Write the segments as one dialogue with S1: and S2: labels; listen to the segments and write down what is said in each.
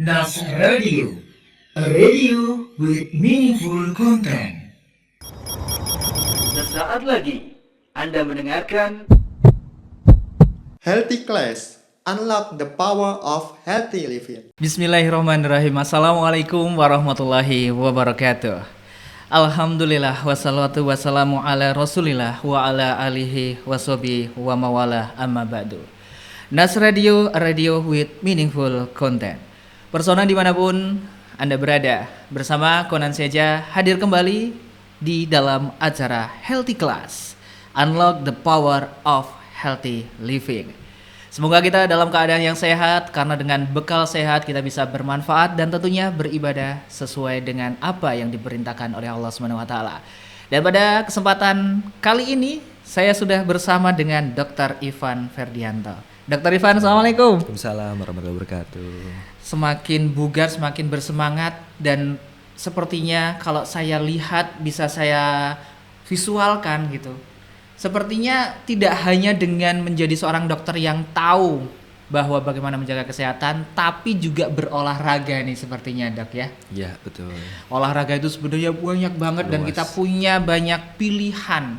S1: Nas Radio, a radio with meaningful content. Sesaat lagi Anda mendengarkan
S2: Healthy Class, unlock the power of healthy living.
S3: Bismillahirrahmanirrahim. Assalamualaikum warahmatullahi wabarakatuh. Alhamdulillah wassalatu wassalamu ala rasulillah wa ala alihi washabihi wa mawala amma ba'du. Nas Radio, a radio with meaningful content. Persona dimanapun Anda berada, bersama Konan Seja hadir kembali di dalam acara Healthy Class, Unlock the Power of Healthy Living. Semoga kita dalam keadaan yang sehat, karena dengan bekal sehat kita bisa bermanfaat dan tentunya beribadah sesuai dengan apa yang diperintahkan oleh Allah SWT. Dan pada kesempatan kali ini saya sudah bersama dengan Dr. Ivan Ferdianto. Dr. Ivan, Assalamualaikum.
S4: Waalaikumsalam warahmatullahi wabarakatuh.
S3: Semakin bugar, semakin bersemangat, dan sepertinya kalau saya lihat, bisa saya visualkan gitu. Sepertinya tidak hanya dengan menjadi seorang dokter yang tahu bahwa bagaimana menjaga kesehatan, tapi juga berolahraga nih sepertinya, Dok ya.
S4: Ya, betul.
S3: Olahraga itu sebenarnya banyak banget. Luas. Dan kita punya banyak pilihan.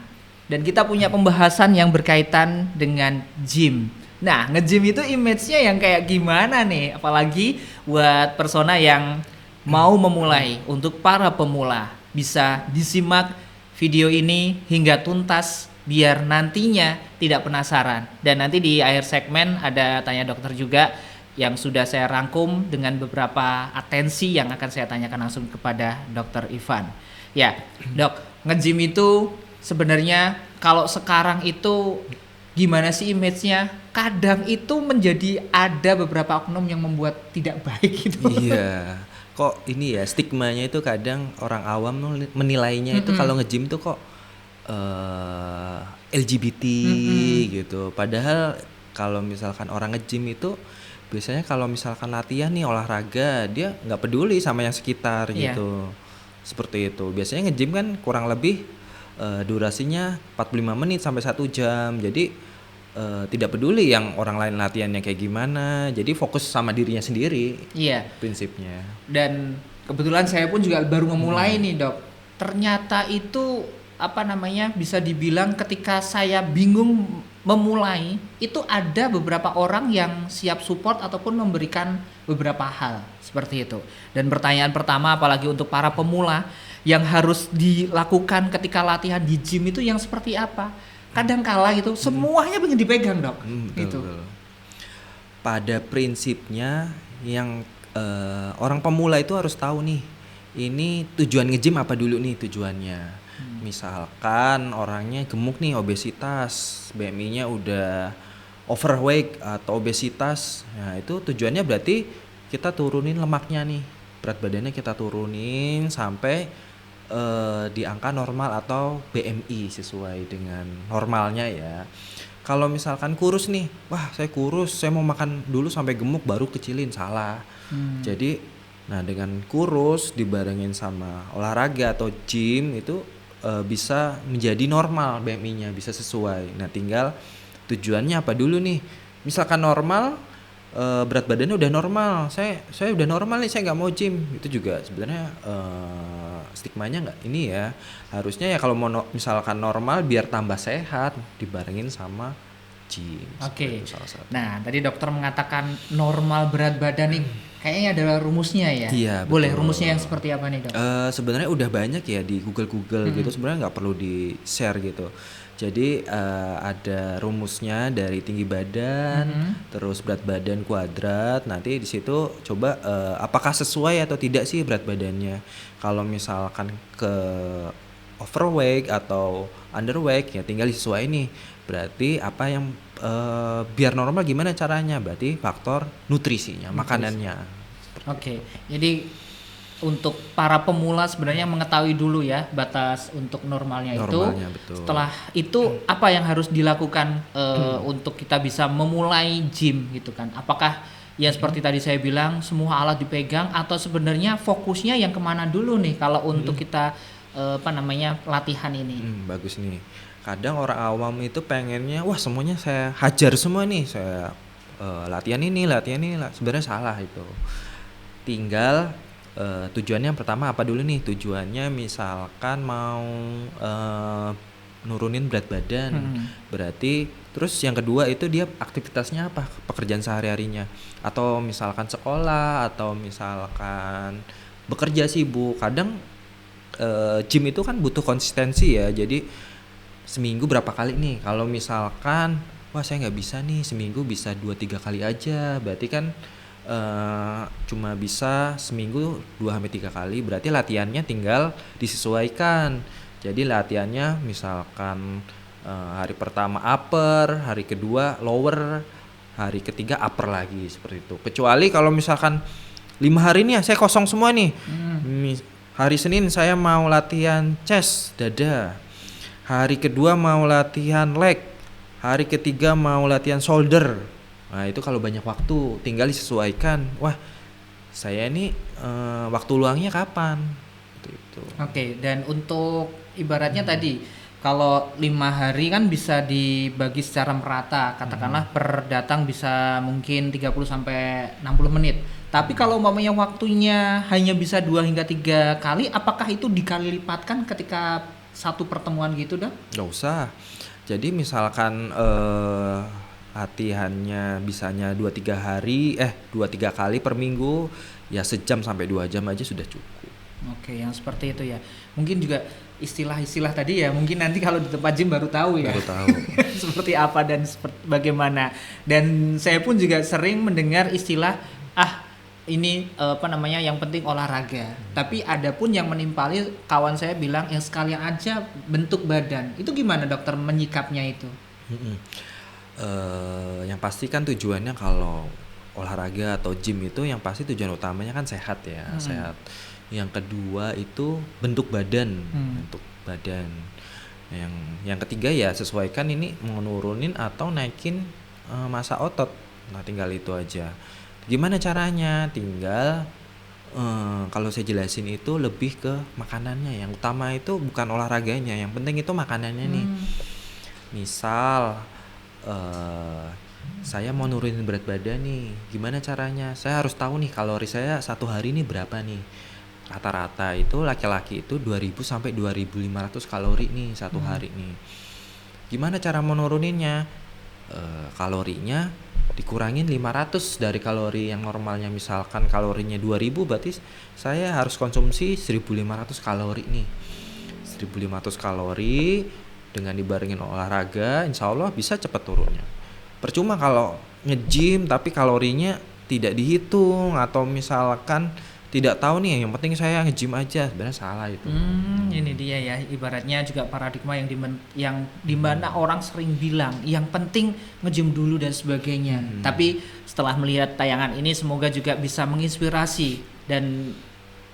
S3: Dan kita punya pembahasan yang berkaitan dengan gym. Nah, nge-gym itu image-nya yang kayak gimana nih? Apalagi buat persona yang mau memulai. Untuk para pemula, bisa disimak video ini hingga tuntas biar nantinya tidak penasaran. Dan nanti di akhir segmen ada tanya dokter juga yang sudah saya rangkum dengan beberapa atensi yang akan saya tanyakan langsung kepada Dr. Ivan. Ya, Dok, nge-gym itu sebenarnya kalau sekarang itu gimana sih image-nya? Kadang itu menjadi ada beberapa oknum yang membuat tidak baik gitu.
S4: Iya. Kok ini ya, stigmanya itu kadang orang awam menilainya itu kalau nge-gym tuh kok LGBT gitu. Padahal kalau misalkan orang nge-gym itu biasanya kalau misalkan latihan nih olahraga, dia nggak peduli sama yang sekitar gitu. Seperti itu. Biasanya nge-gym kan kurang lebih durasinya 45 menit sampai 1 jam. Jadi tidak peduli yang orang lain latihannya kayak gimana. Jadi fokus sama dirinya sendiri.
S3: Iya.
S4: Prinsipnya.
S3: Dan kebetulan saya pun juga baru memulai nih, Dok. Ternyata itu bisa dibilang ketika saya bingung memulai, itu ada beberapa orang yang siap support ataupun memberikan beberapa hal seperti itu. Dan pertanyaan pertama, apalagi untuk para pemula, yang harus dilakukan ketika latihan di gym itu yang seperti apa? Kadang kala gitu, semuanya pengen dipegang, Dok. Gitu.
S4: Betul. Pada prinsipnya yang orang pemula itu harus tahu nih, ini tujuan nge-gym apa dulu nih tujuannya. Misalkan orangnya gemuk nih, obesitas, BMI-nya udah overweight atau obesitas. Nah, itu tujuannya berarti kita turunin lemaknya nih. Berat badannya kita turunin sampai di angka normal atau BMI sesuai dengan normalnya ya. Kalau misalkan kurus nih, wah saya kurus, saya mau makan dulu sampai gemuk baru kecilin, salah. Jadi, nah dengan kurus dibarengin sama olahraga atau gym itu bisa menjadi normal BMI-nya, bisa sesuai. Nah tinggal tujuannya apa dulu nih. Misalkan normal, berat badannya udah normal, saya udah normal nih, saya nggak mau gym, itu juga sebenarnya stigmanya nggak ini ya. Harusnya ya kalau mau misalkan normal biar tambah sehat dibarengin sama gym.
S3: Oke. Nah tadi dokter mengatakan normal berat badan nih kayaknya adalah rumusnya ya.
S4: Iya,
S3: boleh
S4: betul.
S3: Rumusnya yang seperti apa nih, Dok?
S4: Sebenarnya udah banyak ya di Google gitu, sebenarnya nggak perlu di share gitu. Jadi ada rumusnya dari tinggi badan, terus berat badan kuadrat. Nanti di situ coba apakah sesuai atau tidak sih berat badannya. Kalau misalkan ke overweight atau underweight ya tinggal disesuaikan nih. Berarti apa yang biar normal gimana caranya? Berarti faktor nutrisinya, makanannya.
S3: Oke. Jadi untuk para pemula sebenarnya mengetahui dulu ya batas untuk normalnya itu.
S4: Betul.
S3: Setelah itu apa yang harus dilakukan untuk kita bisa memulai gym gitu kan? Apakah yang seperti tadi saya bilang semua alat dipegang, atau sebenarnya fokusnya yang kemana dulu nih kalau untuk kita latihan ini?
S4: Bagus nih. Kadang orang awam itu pengennya wah semuanya saya hajar semua nih, saya latihan ini, sebenarnya salah itu. tinggal tujuannya yang pertama apa dulu nih? Tujuannya misalkan mau nurunin berat badan. Berarti terus yang kedua itu dia aktivitasnya apa? Pekerjaan sehari-harinya. Atau misalkan sekolah atau misalkan bekerja sibuk. Kadang gym itu kan butuh konsistensi ya. Jadi seminggu berapa kali nih? Kalau misalkan wah saya nggak bisa nih, seminggu bisa 2-3 kali aja. Berarti kan cuma bisa seminggu 2-3 kali. Berarti latihannya tinggal disesuaikan. Jadi latihannya misalkan hari pertama upper, hari kedua lower, hari ketiga upper lagi seperti itu. Kecuali kalau misalkan 5 hari nih ya saya kosong semua nih. Hari Senin saya mau latihan chest, dada. Hari kedua mau latihan leg. Hari ketiga mau latihan shoulder. Nah itu kalau banyak waktu tinggal disesuaikan. Wah saya ini waktu luangnya kapan? Gitu.
S3: Oke, dan untuk ibaratnya tadi kalau 5 hari kan bisa dibagi secara merata, katakanlah per datang bisa mungkin 30 sampai 60 menit. Tapi kalau umpamanya waktunya hanya bisa 2 hingga 3 kali, apakah itu dikali lipatkan ketika satu pertemuan gitu, Dok?
S4: Nggak usah. Jadi misalkan latihannya bisanya 2-3 hari 2-3 kali per minggu, ya sejam sampai 2 jam aja sudah cukup.
S3: Oke, yang seperti itu ya. Mungkin juga istilah-istilah tadi ya, mungkin nanti kalau di tempat gym baru tahu ya.
S4: Baru tahu.
S3: Seperti apa dan bagaimana. Dan saya pun juga sering mendengar istilah ini yang penting olahraga. Tapi ada pun yang menimpali kawan saya bilang yang sekalian aja bentuk badan. Itu gimana dokter menyikapnya itu?
S4: Yang pasti kan tujuannya kalau olahraga atau gym itu yang pasti tujuan utamanya kan sehat ya, sehat. Yang kedua itu bentuk badan, bentuk badan. Yang ketiga ya sesuaikan ini menurunin atau naikin massa otot. Nah tinggal itu aja. Gimana caranya? Tinggal kalau saya jelasin itu lebih ke makanannya. Yang utama itu bukan olahraganya, yang penting itu makanannya nih. Misal saya mau nurunin berat badan nih, gimana caranya? Saya harus tahu nih kalori saya satu hari ini berapa nih. Rata-rata itu laki-laki itu 2000 sampai 2500 kalori nih satu hari nih. Gimana cara menuruninnya? Kalorinya dikurangin 500 dari kalori yang normalnya, misalkan kalorinya 2000, berarti saya harus konsumsi 1500 kalori nih. 1500 kalori dengan dibarengin olahraga, insya Allah bisa cepat turunnya. Percuma kalau nge-gym tapi kalorinya tidak dihitung, atau misalkan tidak tahu nih, yang penting saya nge-gym aja, sebenarnya salah itu.
S3: Ini dia ya, ibaratnya juga paradigma yang dimana orang sering bilang yang penting nge-gym dulu dan sebagainya. Tapi setelah melihat tayangan ini semoga juga bisa menginspirasi dan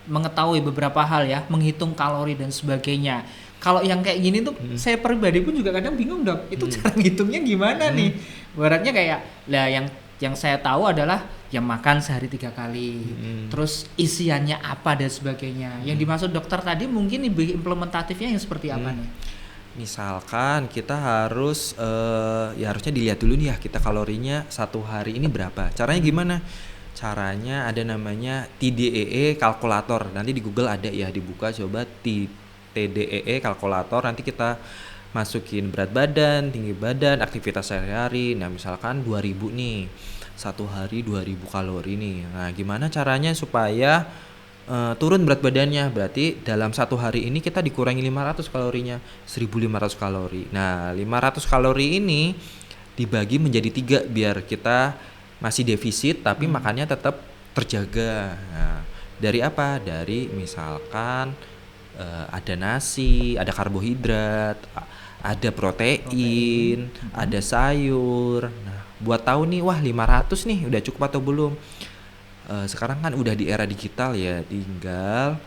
S3: mengetahui beberapa hal ya, menghitung kalori dan sebagainya. Kalau yang kayak gini tuh saya pribadi pun juga kadang bingung, Dok. Itu cara ngitungnya gimana nih? Ibaratnya kayak lah yang saya tahu adalah yang makan sehari 3 kali, terus isiannya apa dan sebagainya. Yang dimaksud dokter tadi mungkin implementatifnya yang seperti apa nih?
S4: Misalkan kita harus ya harusnya dilihat dulu nih ya, kita kalorinya satu hari ini berapa. Caranya gimana? Caranya ada namanya TDEE kalkulator. Nanti di Google ada ya, dibuka coba TDEE kalkulator. Nanti kita masukin berat badan, tinggi badan, aktivitas sehari-hari. Nah misalkan 2000 nih, satu hari 2000 kalori nih. Nah gimana caranya supaya turun berat badannya? Berarti dalam satu hari ini kita dikurangi 500 kalorinya, 1500 kalori. Nah 500 kalori ini dibagi menjadi 3 biar kita masih defisit tapi makannya tetap terjaga. Nah, dari apa? Dari misalkan ada nasi, ada karbohidrat, ada protein, ada sayur. Nah, buat tahu nih, wah 500 nih udah cukup atau belum. Sekarang kan udah di era digital ya, tinggal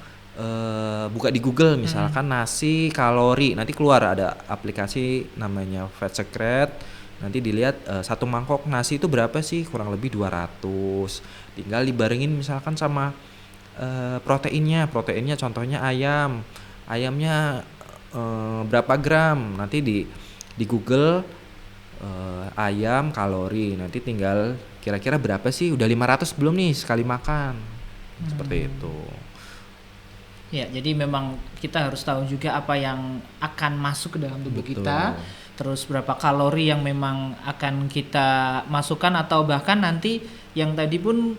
S4: buka di Google misalkan nasi kalori, nanti keluar ada aplikasi namanya Fat Secret. Nanti dilihat satu mangkok nasi itu berapa sih, kurang lebih 200. Tinggal dibarengin misalkan sama proteinnya contohnya ayamnya berapa gram, nanti di Google ayam kalori, nanti tinggal kira-kira berapa sih, udah 500 belum nih sekali makan seperti itu.
S3: Ya, jadi memang kita harus tahu juga apa yang akan masuk ke dalam tubuh
S4: Betul.
S3: kita, terus berapa kalori yang memang akan kita masukkan atau bahkan nanti yang tadi pun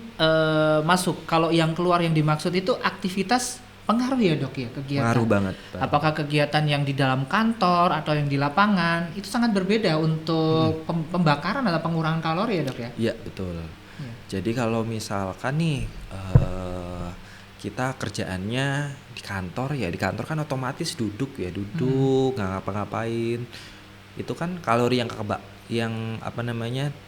S3: masuk. Kalau yang keluar yang dimaksud itu aktivitas pengaruh ya dok ya kegiatan.
S4: Pengaruh banget, Pak.
S3: Apakah kegiatan yang di dalam kantor atau yang di lapangan itu sangat berbeda untuk pembakaran atau pengurangan kalori ya dok ya?
S4: Iya, betul.
S3: Iya.
S4: Jadi kalau misalkan nih kita kerjaannya di kantor, ya di kantor kan otomatis duduk nggak ngapa-ngapain. Itu kan kalori yang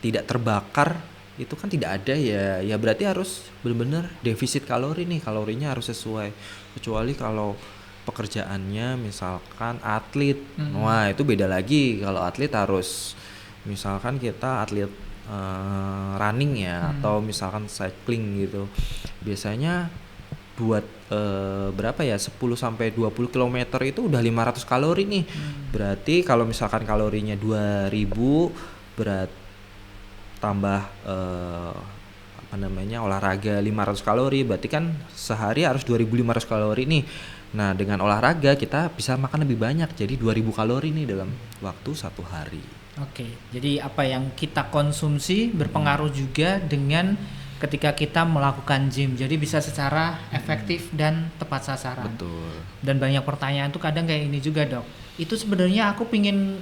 S4: tidak terbakar itu kan tidak ada ya berarti harus benar-benar defisit kalori nih, kalorinya harus sesuai. Kecuali kalau pekerjaannya misalkan atlet, wah itu beda lagi. Kalau atlet harus misalkan kita atlet running ya, atau misalkan cycling gitu, biasanya buat berapa ya 10 sampai 20 km itu udah 500 kalori nih. Berarti kalau misalkan kalorinya 2000 berat tambah olahraga 500 kalori, berarti kan sehari harus 2500 kalori nih. Nah, dengan olahraga kita bisa makan lebih banyak, jadi 2000 kalori nih dalam waktu 1 hari.
S3: Oke, jadi apa yang kita konsumsi berpengaruh juga dengan ketika kita melakukan gym. Jadi bisa secara efektif dan tepat sasaran.
S4: Betul.
S3: Dan banyak pertanyaan tuh kadang kayak ini juga dok. Itu sebenarnya aku pingin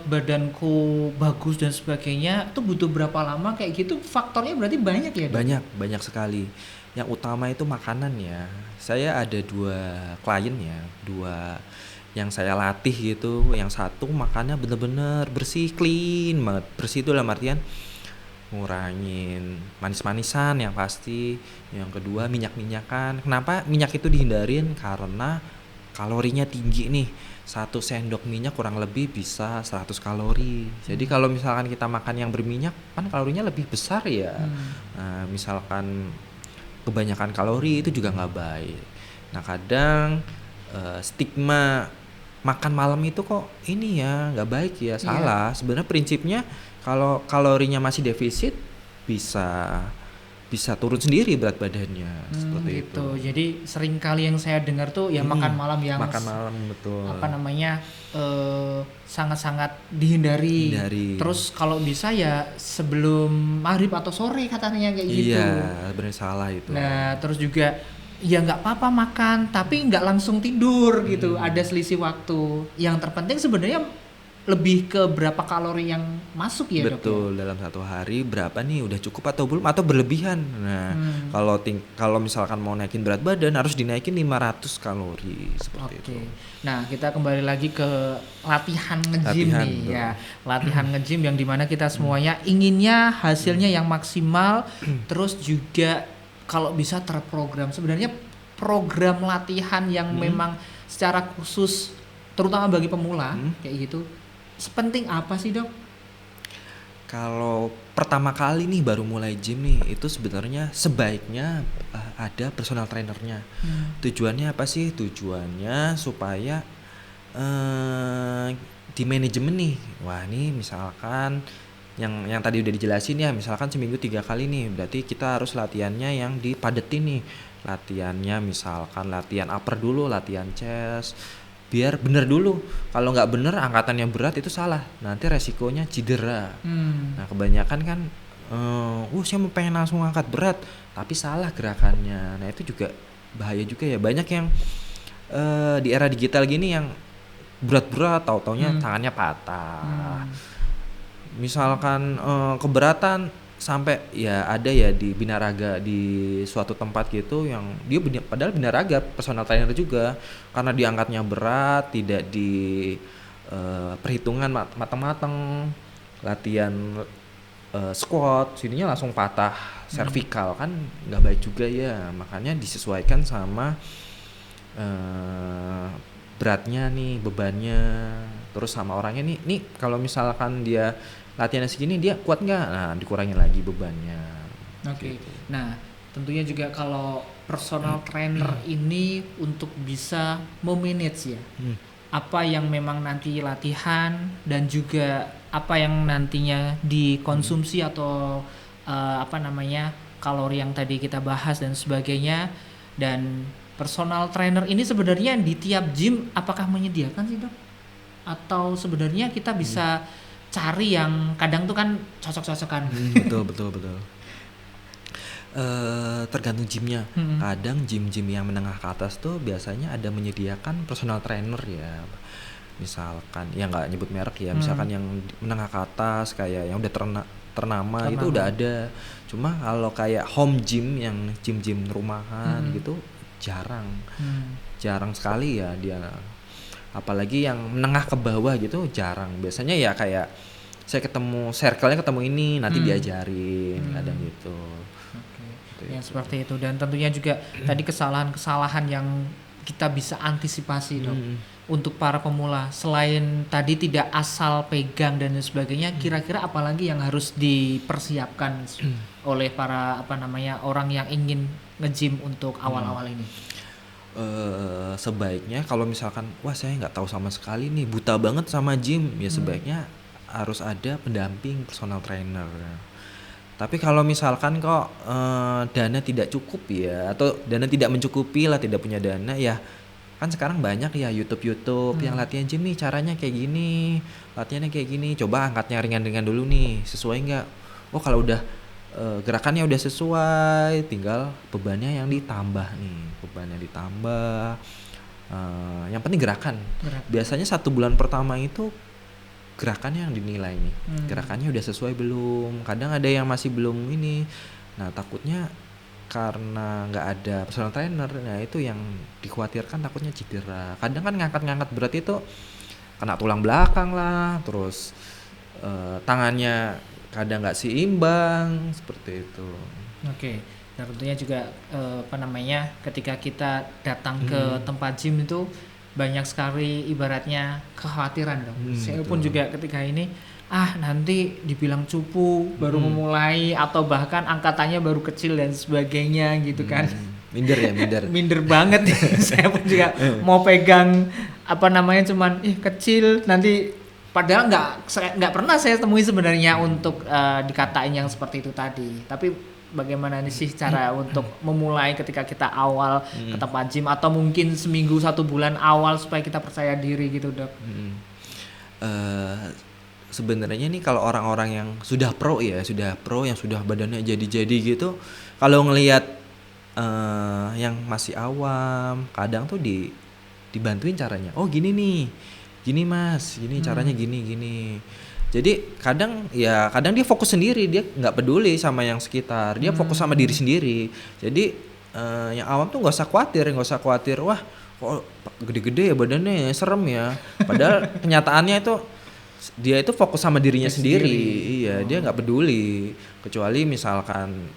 S3: badanku bagus dan sebagainya. Itu butuh berapa lama kayak gitu? Faktornya berarti banyak ya dok?
S4: Banyak sekali. Yang utama itu makanan ya. Saya ada 2 klien ya, 2 yang saya latih gitu. Yang satu makannya bener-bener bersih, clean banget. Bersih itu dalam artian ngurangin manis-manisan yang pasti. Yang kedua minyak-minyakan. Kenapa minyak itu dihindarin? Karena kalorinya tinggi nih. 1 sendok minyak kurang lebih bisa 100 kalori. Jadi kalau misalkan kita makan yang berminyak kan kalorinya lebih besar ya. Nah, misalkan kebanyakan kalori itu juga nggak baik. Nah, kadang stigma makan malam itu kok ini ya nggak baik ya, salah. Sebenarnya prinsipnya kalau kalorinya masih defisit bisa turun sendiri berat badannya, seperti
S3: gitu.
S4: itu.
S3: Jadi sering kali yang saya dengar tuh ya makan malam yang
S4: Makan malam betul.
S3: Sangat-sangat dihindari.
S4: Hindari.
S3: Terus kalau bisa ya sebelum maghrib atau sore katanya kayak gitu.
S4: Iya, sebenarnya salah itu.
S3: Nah terus juga ya nggak apa-apa makan tapi nggak langsung tidur gitu. Ada selisih waktu. Yang terpenting sebenarnya lebih ke berapa kalori yang masuk ya dok?
S4: Betul, dalam 1 hari berapa nih, udah cukup atau belum, atau berlebihan. Nah, kalau misalkan mau naikin berat badan harus dinaikin 500 kalori seperti itu.
S3: Nah, kita kembali lagi ke latihan nge-gym nih
S4: betul.
S3: ya. Latihan nge-gym yang dimana kita semuanya inginnya hasilnya yang maksimal, terus juga kalau bisa terprogram. Sebenarnya program latihan yang memang secara khusus terutama bagi pemula kayak gitu. Sepenting apa sih dok?
S4: Kalau pertama kali nih baru mulai gym nih, itu sebenarnya sebaiknya ada personal trainernya. Tujuannya apa sih? Tujuannya supaya di manajemen nih. Wah, nih misalkan yang tadi udah dijelasin ya, misalkan seminggu 3 kali nih, berarti kita harus latihannya yang dipadetin nih. Latihannya misalkan latihan upper dulu, latihan chest, biar bener dulu. Kalau nggak bener angkatan yang berat itu salah, nanti resikonya cedera. Nah, kebanyakan kan saya mau pengen langsung angkat berat tapi salah gerakannya. Nah, itu juga bahaya juga ya. Banyak yang di era digital gini yang berat-berat taunya tangannya patah. Misalkan keberatan sampai ya ada ya di binaraga di suatu tempat gitu yang dia padahal binaraga personal trainer juga, karena diangkatnya berat, tidak di perhitungan matang-matang, latihan squat sininya langsung patah cervical, kan nggak baik juga ya. Makanya disesuaikan sama beratnya nih, bebannya, terus sama orangnya nih kalau misalkan dia latihannya segini dia kuat nggak, nah dikurangin lagi bebannya.
S3: Oke.
S4: Gitu.
S3: Nah tentunya juga kalau personal trainer ini untuk bisa memanage ya apa yang memang nanti latihan dan juga apa yang nantinya dikonsumsi atau kalori yang tadi kita bahas dan sebagainya. Dan personal trainer ini sebenarnya di tiap gym apakah menyediakan sih dok? Atau sebenarnya kita bisa cari yang kadang tuh kan cocok-cocokan.
S4: Betul. Tergantung gymnya. Kadang gym-gym yang menengah ke atas tuh biasanya ada menyediakan personal trainer ya. Misalkan ya nggak nyebut merek ya, misalkan yang menengah ke atas kayak yang udah ternama itu udah ada. Cuma kalau kayak home gym yang gym rumahan gitu jarang sekali ya dia. Apalagi yang menengah ke bawah gitu jarang. Biasanya ya kayak saya ketemu circle-nya ketemu ini nanti diajarin kadang gitu.
S3: Ya seperti itu. Dan tentunya juga tadi kesalahan-kesalahan yang kita bisa antisipasi dok. Untuk para pemula, selain tadi tidak asal pegang dan sebagainya, kira-kira apalagi yang harus dipersiapkan oleh para orang yang ingin nge-gym untuk awal-awal ini?
S4: Sebaiknya kalau misalkan wah saya nggak tahu sama sekali nih, buta banget sama gym, ya sebaiknya harus ada pendamping personal trainer. Tapi kalau misalkan kok dana tidak cukup ya, atau dana tidak mencukupi lah, tidak punya dana ya, kan sekarang banyak ya YouTube yang latihan gym nih caranya kayak gini, latihannya kayak gini, coba angkatnya ringan-ringan dulu nih, sesuai nggak? Oh kalau udah gerakannya udah sesuai, tinggal bebannya yang ditambah nih, yang penting gerakan. Biasanya 1 bulan pertama itu gerakannya yang dinilai nih, gerakannya udah sesuai belum, kadang ada yang masih belum ini, nah takutnya karena nggak ada personal trainer, nah itu yang dikhawatirkan, takutnya cedera. Kadang kan ngangkat berat itu kena tulang belakang lah, terus tangannya kadang nggak seimbang seperti itu.
S3: Oke. Dan tentunya juga ketika kita datang ke tempat gym itu banyak sekali ibaratnya kekhawatiran dong. Saya pun juga ketika ini nanti dibilang cupu baru memulai, atau bahkan angkatannya baru kecil dan sebagainya gitu kan. Minder banget. Saya pun juga mau pegang cuman kecil nanti, padahal nggak pernah saya temui sebenarnya untuk dikatain yang seperti itu tadi. Tapi bagaimana nih sih cara untuk memulai ketika kita awal ke tempat gym, atau mungkin seminggu 1 bulan awal supaya kita percaya diri gitu dok?
S4: Sebenarnya nih kalau orang-orang yang sudah pro yang sudah badannya jadi gitu, kalau ngelihat yang masih awam, kadang tuh dibantuin caranya. Oh gini nih, gini mas, gini caranya gini. Jadi kadang dia fokus sendiri, dia nggak peduli sama yang sekitar, dia fokus sama diri sendiri. Jadi yang awam tuh nggak usah khawatir, wah kok gede-gede ya badannya, serem ya. Padahal kenyataannya itu dia itu fokus sama dirinya sendiri. Iya, dia nggak peduli. Kecuali misalkan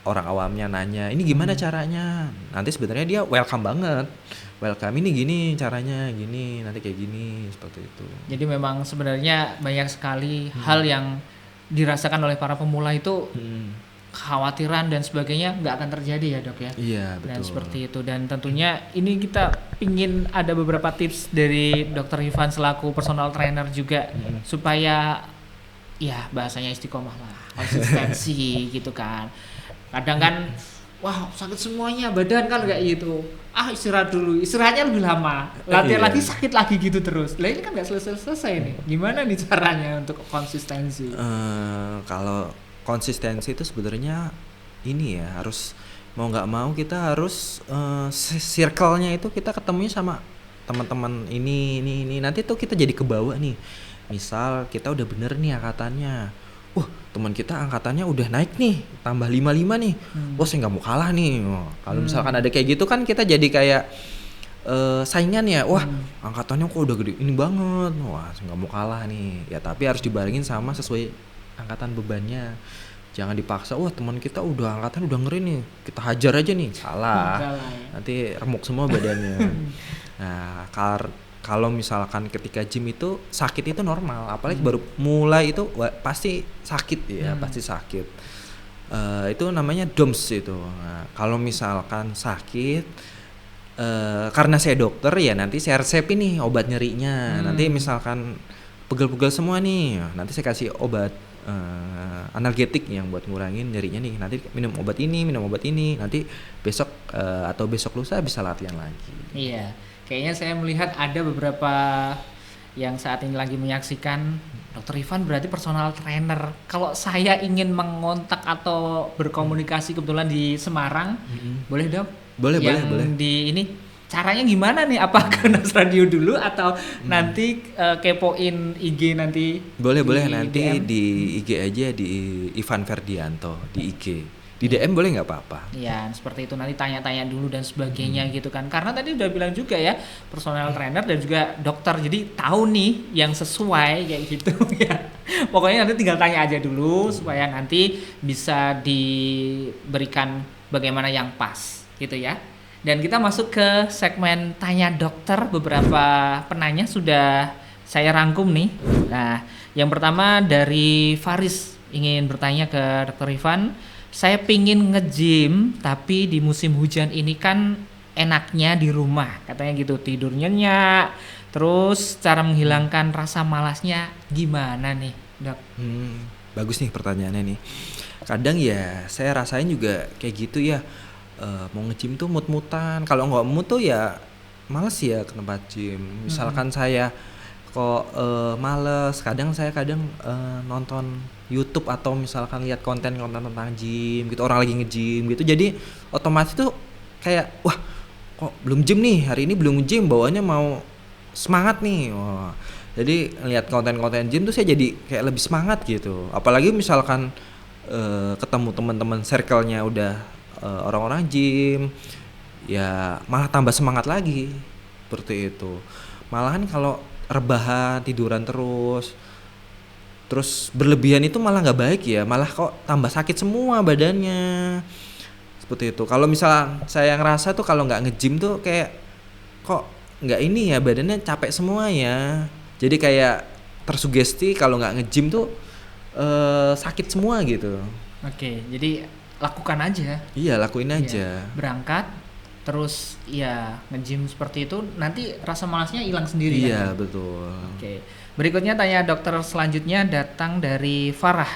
S4: orang awamnya nanya, ini gimana caranya? Nanti sebenarnya dia welcome banget. Ini gini caranya, gini nanti kayak gini, seperti itu.
S3: Jadi memang sebenarnya banyak sekali hal yang dirasakan oleh para pemula itu, kekhawatiran dan sebagainya nggak akan terjadi ya dok ya.
S4: Iya betul.
S3: Dan seperti itu, dan tentunya ini kita pingin ada beberapa tips dari Dr. Ivan selaku personal trainer juga supaya ya bahasanya istiqomah lah, konsistensi gitu kan. Kadang kan wah sakit semuanya badan kan kayak gitu, istirahat dulu, istirahatnya lebih lama, latihan lagi sakit lagi gitu terus. Lah ini kan nggak selesai nih. Gimana nih caranya untuk konsistensi?
S4: Kalau konsistensi itu sebenarnya ini ya, harus mau nggak mau kita harus circle-nya itu kita ketemunya sama teman-teman ini nanti tuh kita jadi kebawa nih. Misal kita udah bener nih angkatannya, teman kita angkatannya udah naik nih, tambah 55 nih, saya nggak mau kalah nih. Kalau misalkan ada kayak gitu kan kita jadi kayak saingan ya, angkatannya kok udah gede ini banget, saya nggak mau kalah nih. Ya tapi harus dibarengin sama sesuai angkatan bebannya. Jangan dipaksa, teman kita udah angkatan udah ngeri nih, kita hajar aja nih, salah. Nanti remuk semua badannya. Nah, kalau misalkan ketika gym itu sakit itu normal, apalagi baru mulai itu pasti sakit ya, pasti sakit. Itu namanya DOMS itu. Nah, kalau misalkan sakit, karena saya dokter ya nanti saya resepin nih obat nyerinya. Nanti misalkan pegel-pegel semua nih, nanti saya kasih obat analgetik yang buat ngurangin nyerinya nih. Nanti minum obat ini, nanti besok atau besok lusa bisa latihan lagi.
S3: Iya, kayaknya saya melihat ada beberapa yang saat ini lagi menyaksikan. Dokter Ivan berarti personal trainer. Kalau saya ingin mengontak atau berkomunikasi kebetulan di Semarang, boleh dok?
S4: Boleh.
S3: Di ini caranya gimana nih? Apa ke Nas Radio dulu atau nanti kepoin IG nanti?
S4: Boleh
S3: di
S4: nanti
S3: DM?
S4: di IG aja di Ivan Ferdianto di IG. Di DM boleh nggak apa-apa.
S3: Ya seperti itu, nanti tanya-tanya dulu dan sebagainya gitu kan, karena tadi udah bilang juga ya personal trainer dan juga dokter, jadi tahu nih yang sesuai kayak gitu ya. Pokoknya nanti tinggal tanya aja dulu supaya nanti bisa diberikan bagaimana yang pas gitu ya. Dan kita masuk ke segmen tanya dokter. Beberapa penanya sudah saya rangkum nih. Nah yang pertama dari Faris ingin bertanya ke Dokter Ivan. Saya pingin nge-gym tapi di musim hujan ini kan enaknya di rumah, katanya gitu, tidur nyenyak. Terus cara menghilangkan rasa malasnya gimana nih dok?
S4: Bagus nih pertanyaannya nih. Kadang ya saya rasain juga kayak gitu ya. Mau nge-gym tuh mut-mutan. Kalau nggak mood tuh ya males ya ke tempat gym. Misalkan saya kok males, kadang nonton YouTube atau misalkan lihat konten tentang gym gitu, orang lagi nge-gym gitu. Jadi otomatis tuh kayak wah kok belum gym nih, hari ini belum gym, bawaannya mau semangat nih. Wah. Jadi lihat konten gym tuh saya jadi kayak lebih semangat gitu. Apalagi misalkan ketemu teman-teman circle-nya udah orang-orang gym, ya malah tambah semangat lagi. Seperti itu. Malahan kalau rebahan, tiduran terus berlebihan itu malah nggak baik ya, malah kok tambah sakit semua badannya. Seperti itu. Kalau misal saya ngerasa tuh kalau nggak nge-gym tuh kayak kok nggak ini ya, badannya capek semua ya. Jadi kayak tersugesti kalau nggak nge-gym tuh sakit semua gitu.
S3: Oke, jadi lakukan aja.
S4: Iya, lakuin aja.
S3: Iya, berangkat terus ya nge-gym seperti itu, nanti rasa malasnya hilang sendiri.
S4: Iya,
S3: kan?
S4: betul.
S3: Oke. Berikutnya tanya dokter selanjutnya datang dari Farah.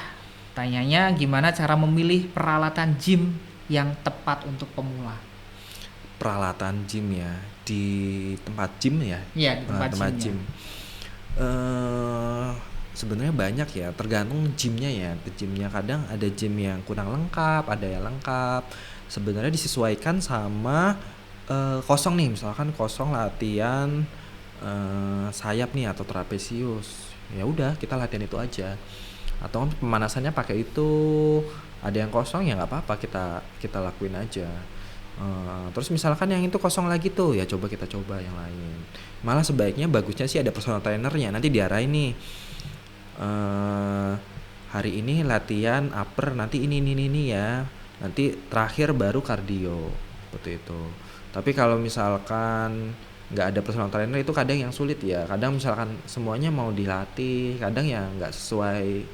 S3: Tanyanya gimana cara memilih peralatan gym yang tepat untuk pemula?
S4: Peralatan gym ya di tempat gym ya?
S3: Iya, di tempat
S4: gym. Sebenarnya banyak ya, tergantung gymnya ya. Gymnya kadang ada gym yang kurang lengkap, ada yang lengkap. Sebenarnya disesuaikan sama kosong nih, misalkan kosong latihan sayap nih atau trapesius, ya udah kita latihan itu aja. Atau pemanasannya pakai itu, ada yang kosong ya nggak apa-apa, kita lakuin aja. Terus misalkan yang itu kosong lagi tuh, ya coba yang lain. Malah sebaiknya bagusnya sih ada personal trainernya, nanti diarahin nih. Hari ini latihan upper, nanti ini ya. Nanti terakhir baru kardio, seperti itu. Tapi kalau misalkan nggak ada personal trainer itu kadang yang sulit ya. Kadang misalkan semuanya mau dilatih, kadang ya nggak sesuai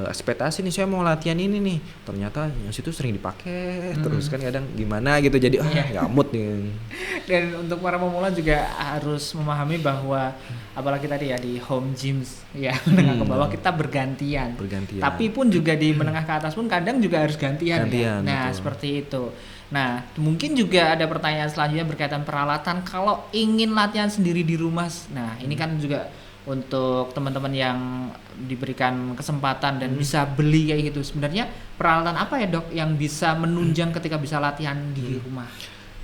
S4: ekspektasi nih, saya mau latihan ini nih, ternyata yang situ sering dipakai terus kan, kadang gimana gitu, jadi nggak mood nih.
S3: Dan untuk para pemula juga harus memahami bahwa apalagi tadi ya di home gyms ya menengah ke bawah kita bergantian. Tapi pun juga di menengah ke atas pun kadang juga harus gantian. Ya? Nah betul. Seperti itu. Nah mungkin juga ada pertanyaan selanjutnya berkaitan peralatan kalau ingin latihan sendiri di rumah. Nah ini kan juga untuk teman-teman yang diberikan kesempatan dan bisa beli kayak gitu. Sebenarnya peralatan apa ya dok yang bisa menunjang ketika bisa latihan di rumah?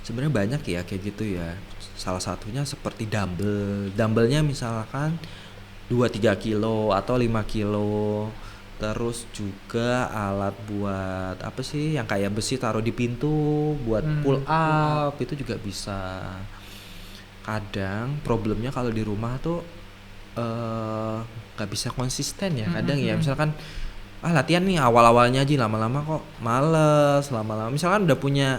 S4: Sebenarnya banyak ya kayak gitu ya. Salah satunya seperti dumbbellnya misalkan 2-3 kilo atau 5 kilo. Terus juga alat buat apa sih yang kayak besi taruh di pintu buat pull up itu juga bisa. Kadang problemnya kalau di rumah tuh gak bisa konsisten ya kadang ya, misalkan latihan nih awal-awalnya aja, lama-lama kok males, lama-lama misalkan udah punya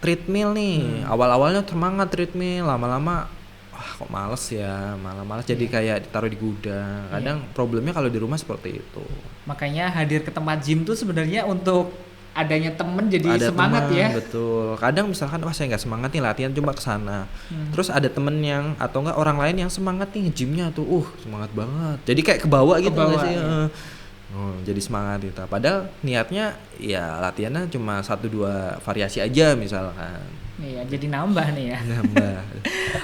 S4: treadmill nih, awal-awalnya semangat treadmill, lama-lama kok males ya, malah jadi kayak ditaruh di gudang. Kadang problemnya kalau di rumah seperti itu. Makanya
S3: hadir ke tempat gym tuh sebenarnya untuk adanya temen jadi ada semangat temen, ya.
S4: Betul. Kadang misalkan saya nggak semangat nih latihan, coba kesana. Terus ada temen yang atau enggak orang lain yang semangat nih gymnya tuh, semangat banget. Jadi kayak kebawa gitu nggak sih? jadi semangat itu. Padahal niatnya ya latihannya cuma 1-2 variasi aja misalkan.
S3: Iya, jadi nambah nih ya.
S4: Nambah.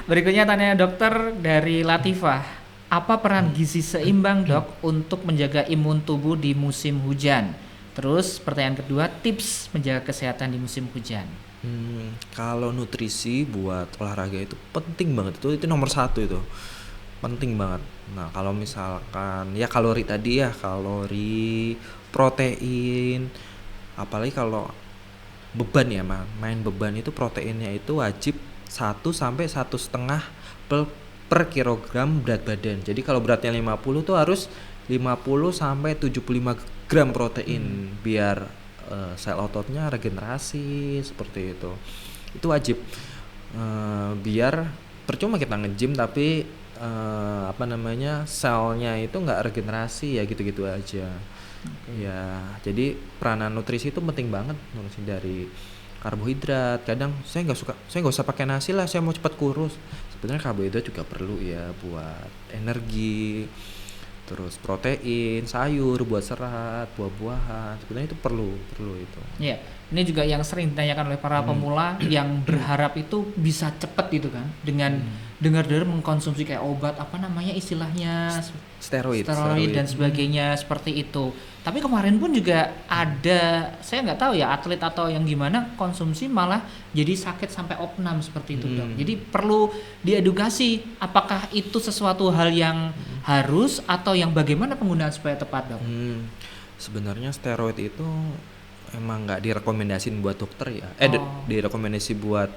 S3: Berikutnya tanya dokter dari Latifah. Apa peran gizi seimbang dok untuk menjaga imun tubuh di musim hujan? Terus pertanyaan kedua, tips menjaga kesehatan di musim hujan.
S4: Kalau nutrisi buat olahraga itu penting banget, itu nomor 1 itu penting banget. Nah kalau misalkan ya kalori tadi ya, kalori, protein, apalagi kalau beban ya, main beban itu proteinnya itu wajib 1 sampai 1,5 per kilogram berat badan. Jadi kalau beratnya 50 tuh harus 50 sampai 75 gram protein biar sel ototnya regenerasi seperti itu. Itu wajib. Biar percuma kita nge-gym tapi selnya itu nggak regenerasi ya gitu-gitu aja. Ya, jadi peranan nutrisi itu penting banget. Nutrisi dari karbohidrat. Kadang saya nggak usah pakai nasi lah, saya mau cepat kurus. Sebenarnya karbohidrat juga perlu ya buat energi. Terus protein, sayur buat serat, buah-buahan. Sebenarnya itu perlu itu.
S3: Iya, ini juga yang sering ditanyakan oleh para pemula yang berharap itu bisa cepat gitu kan, dengan dengar-dengar mengkonsumsi kayak obat apa namanya istilahnya
S4: Steroid
S3: dan sebagainya seperti itu. Tapi kemarin pun juga ada, saya nggak tahu ya atlet atau yang gimana konsumsi malah jadi sakit sampai opnam seperti itu dok. Jadi perlu diedukasi apakah itu sesuatu hal yang harus atau yang bagaimana penggunaan supaya tepat dok.
S4: Sebenarnya steroid itu emang nggak direkomendasin buat dokter ya. Direkomendasi buat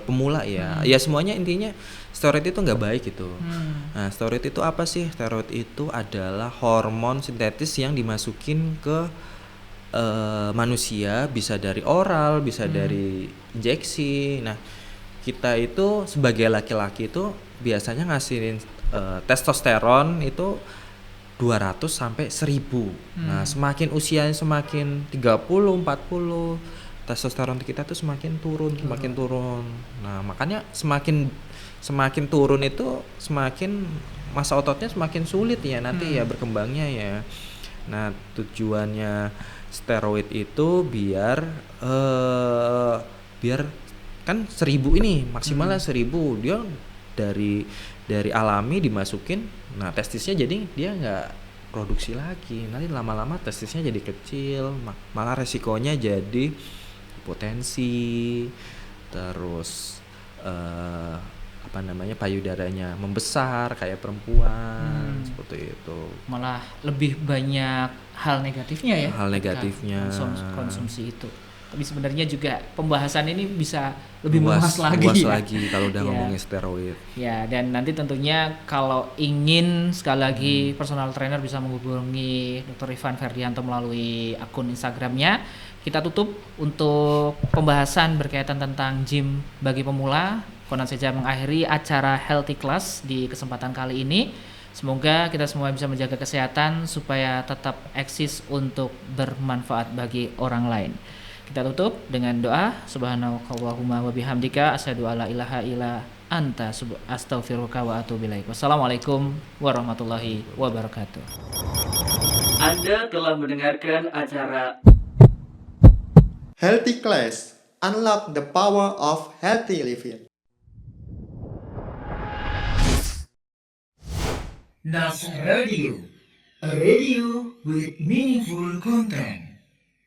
S4: pemula ya. Ya semuanya intinya steroid itu nggak baik gitu. Nah steroid itu apa sih? Steroid itu adalah hormon sintetis yang dimasukin ke manusia, bisa dari oral, bisa dari injeksi. Nah kita itu sebagai laki-laki itu biasanya ngasihin testosteron itu 200 sampai 1000. Nah, semakin usianya semakin 30, 40, testosteron kita tuh semakin turun. Nah, makanya semakin turun itu semakin masa ototnya semakin sulit ya nanti ya berkembangnya ya. Nah, tujuannya steroid itu biar kan 1000 ini maksimalnya 1000, dia dari alami dimasukin. Nah testisnya jadi dia nggak produksi lagi, nanti lama-lama testisnya jadi kecil, malah resikonya jadi potensi, terus payudaranya membesar kayak perempuan seperti itu.
S3: Malah lebih banyak hal negatifnya ya.
S4: Hal negatifnya.
S3: Konsumsi itu. Tapi sebenarnya juga pembahasan ini bisa lebih luas lagi
S4: kalau udah ngomongin steroid.
S3: Ya, dan nanti tentunya kalau ingin sekali lagi personal trainer bisa menghubungi Dr. Ivan Ferdianto melalui akun Instagramnya. Kita tutup untuk pembahasan berkaitan tentang gym bagi pemula. Konon saja mengakhiri acara Healthy Class di kesempatan kali ini. Semoga kita semua bisa menjaga kesehatan supaya tetap eksis untuk bermanfaat bagi orang lain. Kita tutup dengan doa. Subhanakallahumma wa bihamdika asyhadu alla ilaha illa anta astaghfiruka wa atubu ilaik. Wassalamualaikum warahmatullahi wabarakatuh.
S1: Anda telah mendengarkan acara
S2: Healthy Class, unlock the power of healthy living.
S1: Nas Radio, a radio with meaningful content.